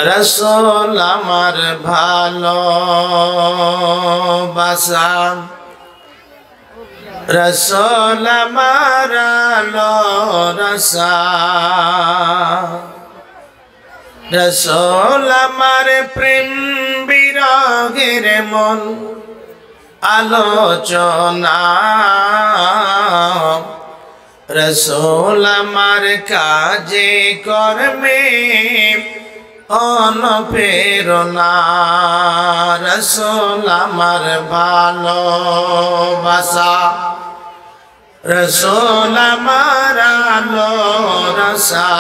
রসুল আমার ভালোবাসা, রসুল আমার আলো রসা, রসুল আমার প্রেম বিরহের মন আলোচনা, রসুল আমার কাজে কর্মে অনুপ্রেরণা, রসুল আমার ভালোবাসা, রসুল আমার আলো রসা,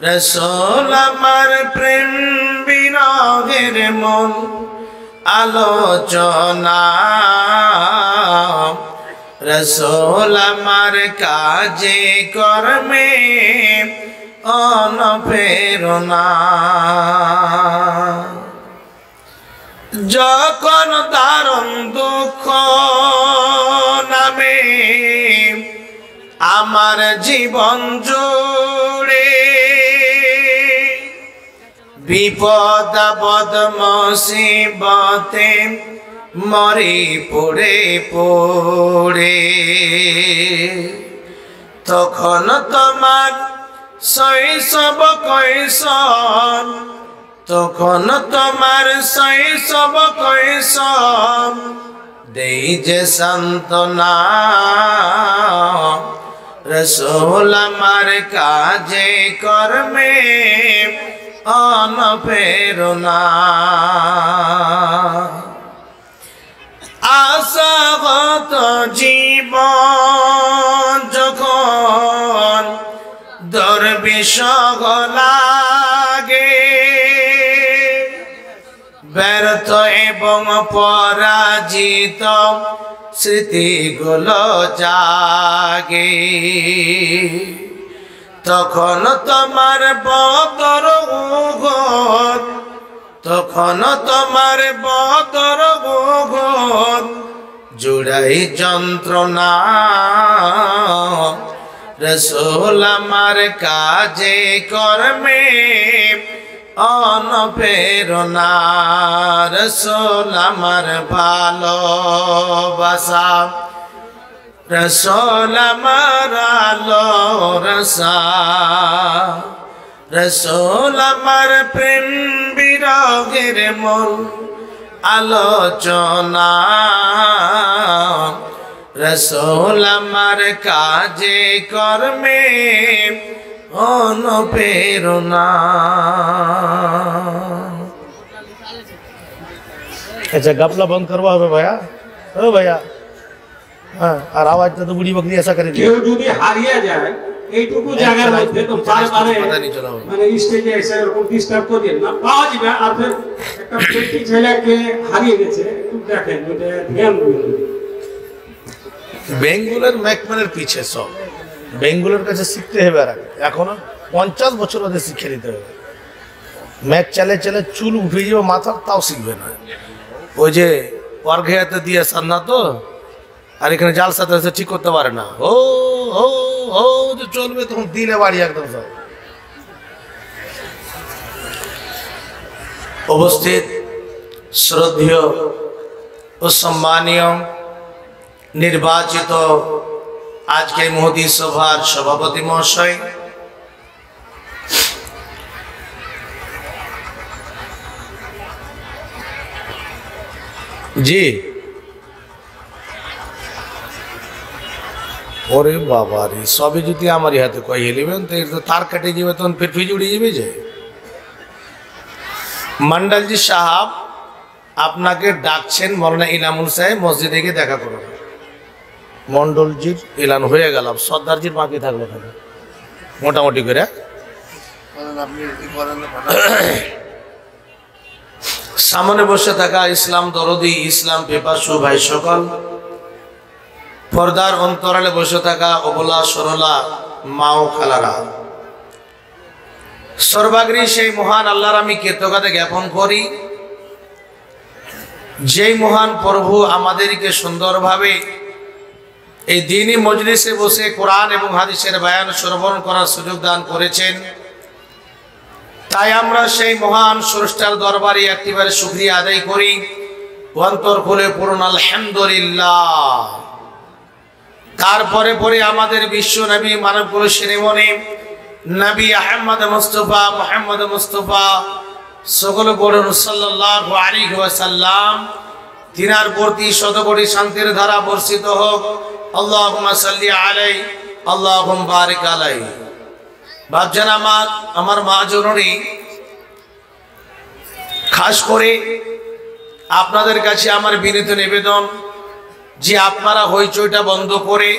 রসুল আমার প্রেম বিরহের মন আলোচনা, রসুল আমার কাজে কর্মে অনুপ্রেরণা। যখন দারুণ দুঃখ নামে আমার জীবন জুড়ে, বিপদ আপদ মুসিবতে মরি পড়ে পড়ে, তখন তোমার শৈশব কৈশোর, তখন তোমার শৈশব কৈশোর দেই যে সান্ত্বনা, রসুল আমার কাজে কর্মে অনুপ্রেরণা। আশাগত জীবন যখন দুর্বিষহ লাগে, ব্যর্থ এবং পরাজিত স্মৃতিগুলো জাগে, তখন তোমার বদর উহুদ, তখন তোমার বদর উহুদ জুড়াই যন্ত্রণা, রসুল আমার কাজে কর্মে অনুপ্রেরণা, রসুল আমার ভালোবাসা, রসুল আমার আলো রসা, রসুল আমার প্রেম বিরহের মন আলোচনা, রসুল আমার কাজে কর্মে অনুপ্রেরণা। अच्छा गपला बंद करवा হবে ভাইয়া, ও ভাইয়া। হ্যাঁ, আর আওয়াজটা তো বুড়ি বকরি ऐसा করে দিও। কেউ যদি হারিয়ে যায় এইটুকু জায়গার মধ্যে তো বারবারে মানে স্টেজে এসে এরকম ডিস্টার্ব করিয়েন না, পাওয়া যাবে। আর একটা ব্যক্তি ছেলেকে হারিয়ে গেছে, একটু দেখেন, এটা ধ্যান দিন। বেঙ্গুলের ম্যাকম্যানের পিছে সব বেঙ্গুলের কাছে শিখতে হবে, আর এখনো 50 বছর ওদের শিখে নিতে হবে। ম্যাক চালে চালে চুল উঠে যাবে মাথার, তাও শিখবে না। ওই যে অর্ঘেয়াতে দিয়ে সান্না তো, আর এখানে জাল সাথে ঠিক করতে পারে না, ও ও ও যে চলবে তখন দিলে বাড়ি একদম সব। উপস্থিত শ্রদ্ধেয় ও সম্মানীয় নির্বাচিত আজকে মহতী সভার সভাপতি মহাশয়, জি ওরে বাবা রে, সবে যদি আমার হাতে কয়ে হেলিবেন তো তার কেটে যাবে, তখন ফির ফিজ উড়ে যাবে। যে মন্ডলজি সাহাব আপনাকে ডাকছেন, মৌলানা ইনামুল সাহেব মসজিদে গিয়ে দেখা করুন। মন্ডলজির এলান হয়ে গেল, সর্দারজির বাকি থাকলো মোটামুটি করে। সামনে বসে থাকা ইসলাম দরদি, ইসলাম পিপাসু ভাই সকল, পর্দার অন্তরালে বসে থাকা অবলা সরলা মা ও খালারা, সর্বাগ্রী সেই মহান আল্লাহর আমি কৃতজ্ঞতা জ্ঞাপন করি, যেই মহান প্রভু আমাদেরকে সুন্দরভাবে এই দ্বীনি মজলিসে বসে কোরআন এবং হাদিসের বয়ান শ্রবণ করার সুযোগ দান করেছেন। তাই আমরা সেই মহান স্রষ্টার দরবারে একটিবারে শুকরিয়া আদায় করি, অন্তর খুলে পড়ুন আলহামদুলিল্লাহ। তারপরে পরে আমাদের বিশ্ব নবী মানবকুল শিরোমণি নবী আহমদ মুস্তফা মুহাম্মদ মুস্তফা সকল বলুন সাল্লাল্লাহু আলাইহি ওয়াসাল্লাম, তিনার প্রতি শতকোটি শান্তির ধারা বর্ষিত হোক। আল্লাহুম্মা সাল্লি আলাইহি আল্লাহুম্মা বারিক আলাইহি। বাপজান আমার মা জননী, খাস করে আপনাদের কাছে আমার বিনীত নিবেদন যে আপনারা হইচইটা বন্ধ করে,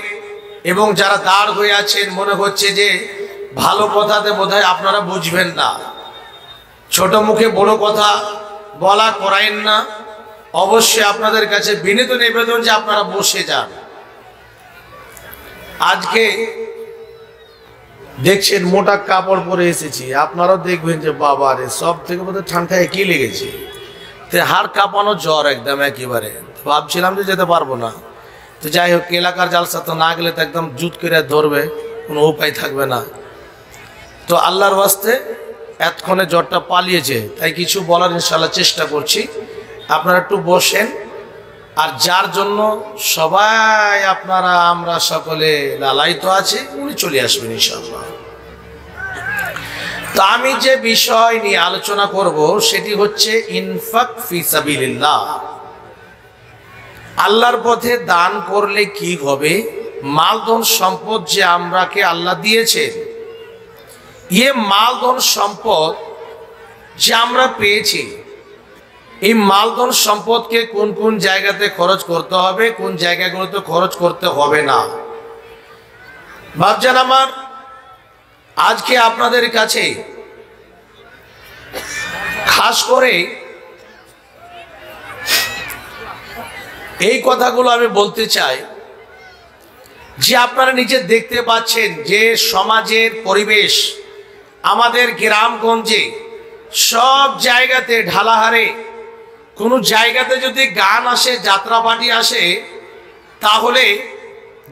এবং যারা দাঁড় হয়ে আছেন মনে হচ্ছে যে ভালো কথাতে বোধহয় আপনারা বুঝবেন না, ছোট মুখে বড় কথা বলা করায়েন না। অবশ্যই আপনাদের কাছে বিনীত নিবেদন যে আপনারা বসে যান। আজকে দেখছেন মোটা কাপড় পরে এসেছি, আপনারাও দেখবেন যে বাবা রে সব থেকে বোধহয় ঠান্ডায় কি লেগেছে, হাড় কাঁপানো জ্বর একদম একেবারে। ভাবছিলাম যে যেতে পারবো না, তো যাই হোক এলাকার জালসা তো না গেলে তো একদম জুত করে ধরবে, কোনো উপায় থাকবে না। তো আল্লাহর ওয়াস্তে এতক্ষণে জ্বরটা পালিয়েছে, তাই কিছু বলার ইনশাআল্লাহ চেষ্টা করছি। আপনারা একটু বসেন, আর যার জন্য সবাই আপনারা আমরা সকলে লালায়িত আছি উনি চলে আসবেন ইনশাআল্লাহ। তো আমি যে বিষয় নিয়ে আলোচনা করব সেটি হচ্ছে ইনফাক ফি সাবিলিল্লাহ। আল্লাহর পথে দান করলে কি হবে, মালধন সম্পদ যে আমরাকে আল্লাহ দিয়েছেন, ये মালধন সম্পদ যে আমরা পেয়েছি, এই মালধন সম্পদকে কোন কোন জায়গাতে খরচ করতে হবে, কোন জায়গাগুলোতে খরচ করতে হবে না। বাপজান আমার, আজকে আপনাদের কাছে খাস করে এই কথাগুলো আমি বলতে চাই যে আপনারা নিজে দেখতে পাচ্ছেন যে সমাজের পরিবেশ আমাদের গ্রামগঞ্জে সব জায়গাতে ঢালাহারে, কোনো জায়গাতে যদি গান আসে, যাত্রা পার্টি আসে, তাহলে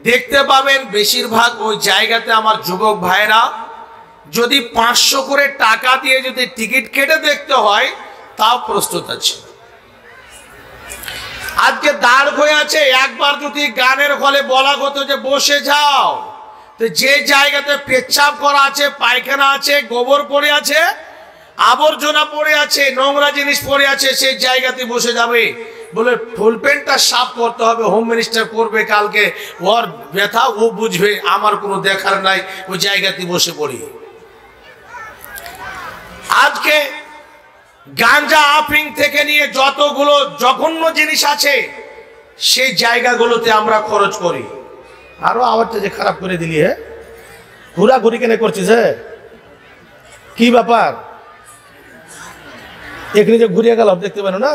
দেখতে পাবেন বেশিরভাগ ওই জায়গাতে আমার যুবক ভাইরা যদি 500 করে টাকা দিয়ে যদি টিকিট কেটে দেখতে হয় তাও প্রস্তুত আছে। আজকে দাঁড় হয়ে আছে, একবার যদি গানের ফলে বলা হতো যে বসে যাও, তো যে জায়গাতে পেচ্ছাপ করা আছে, পায়খানা আছে, গোবর পড়ে আছে, আবর্জনা পড়ে আছে, নোংরা জিনিস পড়ে আছে, সেই জায়গাতে বসে যাবে। বলে ফুল প্যান্টটা সাফ করতে হবে, হোম মিনিস্টার করবে কালকে, ওর ব্যথা ও বুঝবে, আমার কোনো দেখার নাই, ওই জায়গাতে বসে পড়ি। আজকে গাঞ্জা আফিং থেকে নিয়ে যতগুলো জঘন্য জিনিস আছে সেই জায়গাগুলোতে আমরা খরচ করি। আরো আওয়াজটা যে খারাপ করে দিলি, হ্যাঁ ঘুরাঘুরি কেন করছিস? হ্যাঁ কি ব্যাপার? এখানে যে ঘুরিয়ে গেল দেখতে পেন না,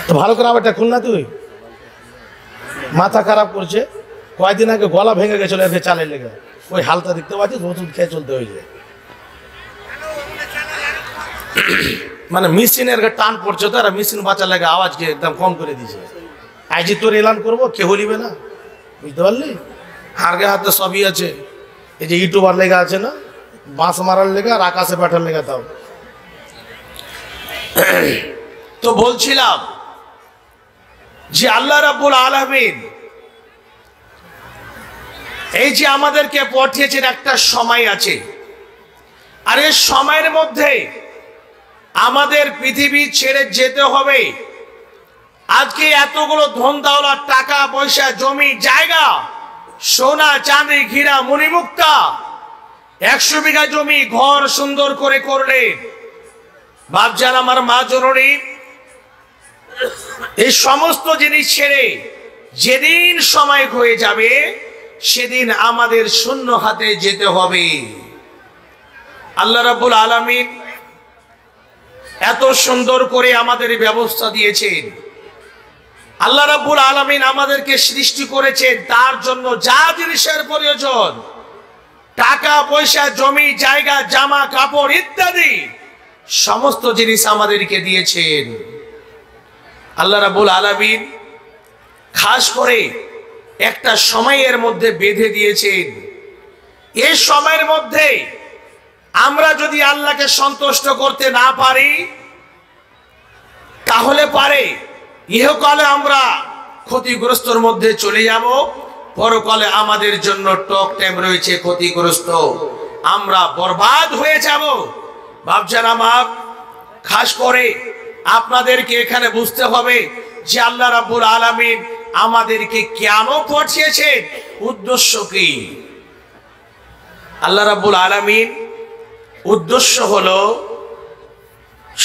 তো ভালো করে আওয়াজটা খুল না, তুই মাথা খারাপ করছে। কয়েকদিন আগে গলা ভেঙে গেছিল এর চালের লেগে, ওই হালতা দেখতে পাচ্ছিস, ওষুধ খেয়ে চলতে হয়েছে। মানে মেশিনের টান পড়ছে, তারা মেশিন বাঁচার লাগে আওয়াজকে একদম কম করে দিয়েছে। আইজি তোর এলান করবো, কেউ লিবে না, বুঝতে পারলি? হারগে হাতে সবই আছে। এই যে ইউটিউবার লেগা আছে না, বাঁশ মারার লেগা আর আকাশে পাঠার লেগা। তাও তো বলছিলাম যে আল্লাহ রাব্বুল আলামিন এই যে আমাদেরকে পাঠিয়েছেন, একটা সময় আছে, আর এই সময়ের মধ্যে আমাদের পৃথিবী ছেড়ে যেতে হবে। আজকে এতগুলো ধন দৌলত, টাকা পয়সা, জমি জায়গা, সোনা চাঁদি হীরা মণিমুক্তা, 100 বিঘা জমি, ঘর সুন্দর করে করলে, বাপজান আমার মা জননী, এই সমস্ত জিনিস ছেড়ে যেদিন সময় হয়ে যাবে সেদিন আমাদের শূন্য হাতে যেতে হবে। আল্লাহ রাব্বুল আলামিন এত সুন্দর করে আমাদের ব্যবস্থা দিয়েছেন। আল্লাহ রাব্বুল আলামিন আমাদেরকে সৃষ্টি করেছেন, তার জন্য যা জিনিসের প্রয়োজন, টাকা পয়সা, জমি জায়গা, জামা কাপড় ইত্যাদি সমস্ত জিনিস আমাদেরকে দিয়েছেন। আল্লাহ রাব্বুল আলামিন খাস করে একটা সময়ের মধ্যে বেঁধে দিয়েছেন। এই সময়ের মধ্যে আমরা যদি আল্লাহকে সন্তুষ্ট করতে না পারি তাহলে পারে ইহকালে আমরা ক্ষতিগ্রস্তর মধ্যে চলে যাব, পরকালে আমাদের জন্য টক টাইম রয়েছে ক্ষতিগ্রস্ত, আমরা বরবাদ হয়ে যাব। বাপজান আমার, খাস করে আপনাদেরকে এখানে বুঝতে হবে যে আল্লাহ রাব্বুল আলামিন আমাদেরকে কেন পাঠিয়েছেন, উদ্দেশ্য কি। আল্লাহ রাব্বুল আলামিন উদ্দেশ্য হলো,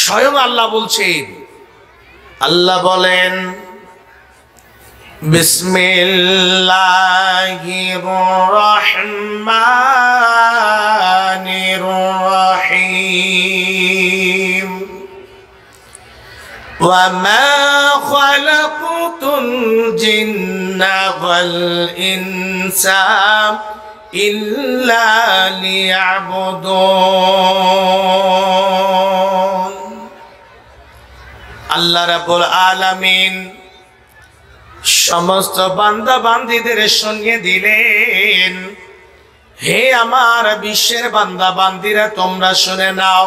স্বয়ং আল্লাহ বলছেন, আল্লাহ বলেন বিসমিল্লাহির রহমানির রহিম ওয়া মা খালাকুতুল জিন্না ওয়াল ইনসা ইল্লা লিয়াবুদুন। আল্লাহ রাব্বুল আলামিন সমস্ত বান্দা বান্দীদের সঙ্গে দিলেন, হে আমার বিশ্বের বান্দা বান্দীরা, তোমরা শুনে নাও,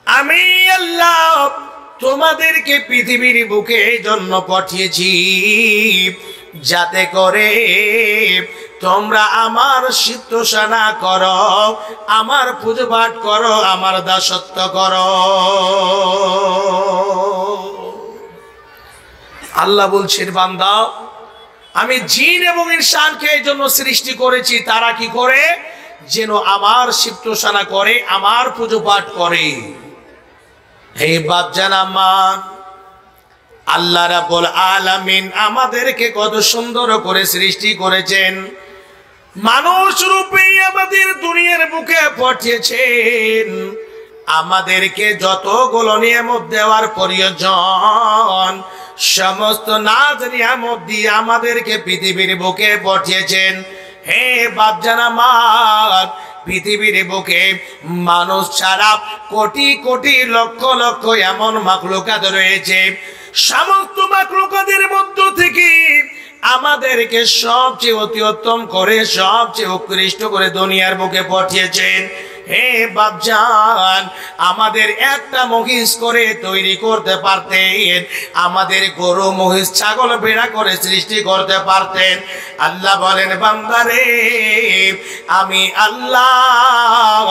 আমি আল্লাহ তোমাদেরকে পৃথিবীর বুকে এই জন্য পাঠিয়েছি যাতে করে তোমরা আমার সিদ্ধসানা করো, আমার পুজো পাঠ করো, আমার দাসত্ব করো। আল্লাহ বলছেন, বান্দা আমি জিন এবং ইনসানকে এই জন্য সৃষ্টি করেছি, তারা কি করে, যেন আমার সিদ্ধসানা করে, আমার পুজো পাঠ করে। হে বাপজান আমার, আল্লাহ রাব্বুল আলামিন আমাদেরকে কত সুন্দর করে সৃষ্টি করেছেন, মানুষ রূপে আমাদের দুনিয়ার বুকে পাঠিয়েছেন, আমাদেরকে যতগুলো নিয়ামত দেওয়ার প্রয়োজন সমস্ত নাজ নিয়ামত দিয়ে আমাদেরকে পৃথিবীর বুকে পাঠিয়েছেন। হে বাপজান আমার, পৃথিবীর বুকে মানুষ ছাড়া কোটি কোটি লক্ষ লক্ষ এমন মাখলুকাত রয়েছে, সমস্ত মাখলুকাতের মধ্য থেকে আমাদেরকে সবচেয়ে অতি উত্তম করে, সবচেয়ে উৎকৃষ্ট করে দুনিয়ার বুকে পাঠিয়েছেন। হে বাপজান, আমাদের একটা মহিষ করে তৈরি করতে পারতেন, আমাদের গরু মহিষ ছাগল ভেড়া করে সৃষ্টি করতে পারতেন। আল্লাহ বলেন, বান্দারে আমি আল্লাহ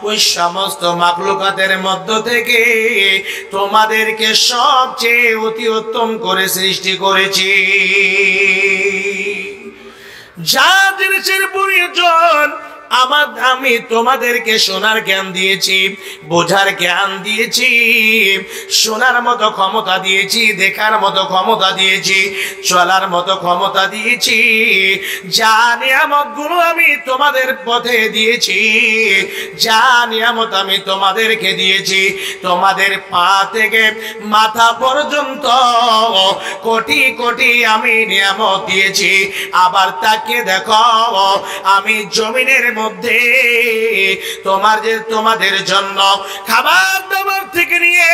ওই সমস্ত মাখলুকাতের মধ্য থেকে তোমাদেরকে সবচেয়ে অতি উত্তম করে সৃষ্টি করেছি। যা জিনিসের প্রয়োজন আমি তোমাদেরকে শোনার জ্ঞান দিয়েছি, বোঝার জ্ঞান দিয়েছি, শোনার মতো ক্ষমতা দিয়েছি, দেখার মতো ক্ষমতা দিয়েছি, চলার মতো ক্ষমতা দিয়েছি। যা নিয়ামতগুলো আমি তোমাদের পথে দিয়েছি, যা নিয়ামত আমি তোমাদেরকে দিয়েছি, তোমাদের পা থেকে মাথা পর্যন্ত কোটি কোটি আমি নিয়ামত দিয়েছি। আবার তাকে দেখো, আমি জমিনের মধ্যে তোমাদের জন্য খাবার দাবার থেকে নিয়ে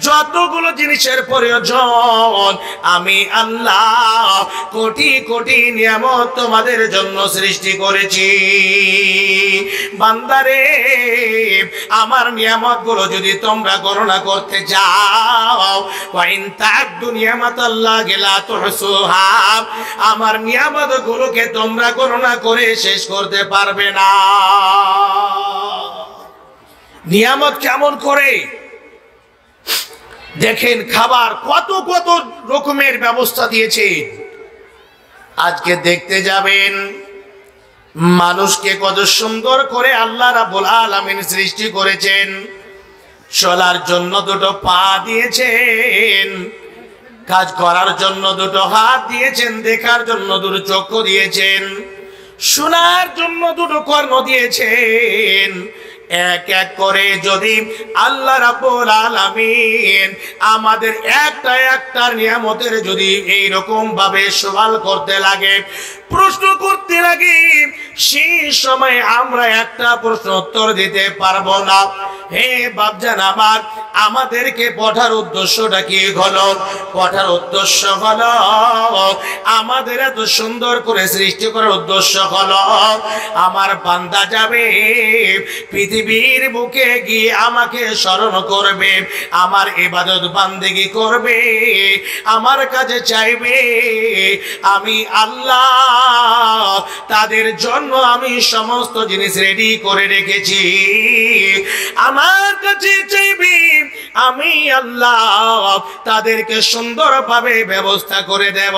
যতগুলো জিনিসের প্রয়োজন আমি আল্লাহ কোটি কোটি নিয়ামত তোমাদের জন্য সৃষ্টি করেছি। বান্দারে, আমার নিয়ামত গুলো যদি তোমরা গণনা করতে যাও, ওয়াইন তা'উদ্দু নিয়ামাতাল্লাহি লা তুহসুহা, আমার নিয়ামত গুলোকে তোমরা গণনা করে শেষ করতে পারবে না। নিয়ামত কেমন করে দেখেন, খাবার কত কত রকমের ব্যবস্থা দিয়েছে। আজকে দেখতে যাবেন মানুষকে কত সুন্দর করে আল্লাহ রাব্বুল আলামিন সৃষ্টি করেছেন। চলার জন্য দুটো পা দিয়েছেন, কাজ করার জন্য দুটো হাত দিয়েছেন, দেখার জন্য দুটো চক্ষু দিয়েছেন, শোনার জন্য দুটো কর্ণ দিয়েছেন। এক এক করে যদি আল্লাহ রাব্বুল আলামিন আমাদের একটা একটা নিয়ামতের যদি এই রকম ভাবে সওয়াল করতে লাগে, প্রশ্ন করতে লাগে, সেই সময় আমরা একটা প্রশ্ন উত্তর দিতে পারবো না। হে বাপজান আমার, আমাদেরকে পঠার উদ্দেশ্যটা কি হলো? পঠার উদ্দেশ্য হলো আমাদের এত সুন্দর করে সৃষ্টি করার উদ্দেশ্য হলো আমার বান্দা যাবে পৃথিবীর বুকে গিয়ে আমাকে স্মরণ করবে, আমার ইবাদত বান্দেগি করবে, আমার কাছে চাইবে। আমি আল্লাহ তাদের জন্য আমি সমস্ত জিনিস রেডি করে রেখেছি। আমার কাছে চাইবে, আমি আল্লাহ তাদেরকে সুন্দরভাবে ব্যবস্থা করে দেব।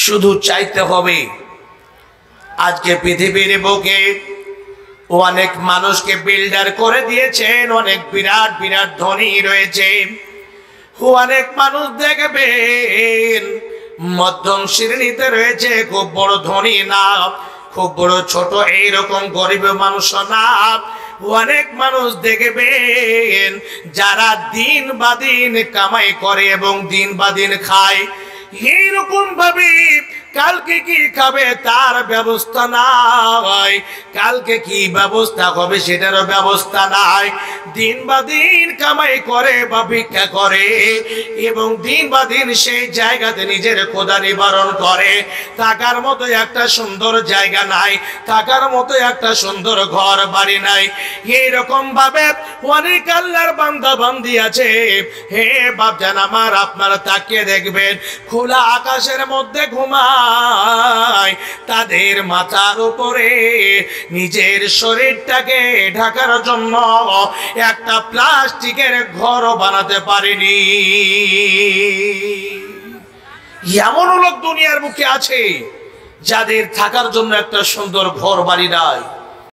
শুধু চাইতে হবে। আজকে পৃথিবীর বুকে অনেক মানুষকে বিল্ডার করে দিয়েছেন, অনেক বিরাট বিরাট ধনী রয়েছে। অনেক মানুষ দেখবেন মধ্যম শ্রেণীতে রয়েছে, খুব বড় ধনী না, খুব বড় ছোট এইরকম গরিব মানুষ না। অনেক মানুষ দেখবেন যারা দিন বা দিন কামাই করে এবং দিন বা দিন খায়, এইরকম ভাবে কালকে কি খাবে তার ব্যবস্থা নাই, কালকে কি ব্যবস্থা হবে সেটারও ব্যবস্থা নাই। দিন বা দিন কামাই করে বা ভিক্ষা করে এবং দিন বা দিন সেই জায়গাতে নিজের ক্ষুধা নিবারণ করে। থাকার মতো একটা সুন্দর জায়গা নাই, থাকার মতো একটা সুন্দর ঘর বাড়ি নাই। এইরকম ভাবে অনেক আল্লাহর বান্দা বান্দি আছে। হে বাপজান আমার, আপনারা তাকিয়ে দেখবেন খোলা আকাশের মধ্যে ঘুমায়, তাদের মাথার উপরে নিজের শরীরটাকে ঢাকার জন্য একটা প্লাস্টিকের ঘর বানাতে পারেনি। এমন লোক দুনিয়ার বুকে আছে যাদের থাকার জন্য একটা সুন্দর ঘর বাড়ি নাই।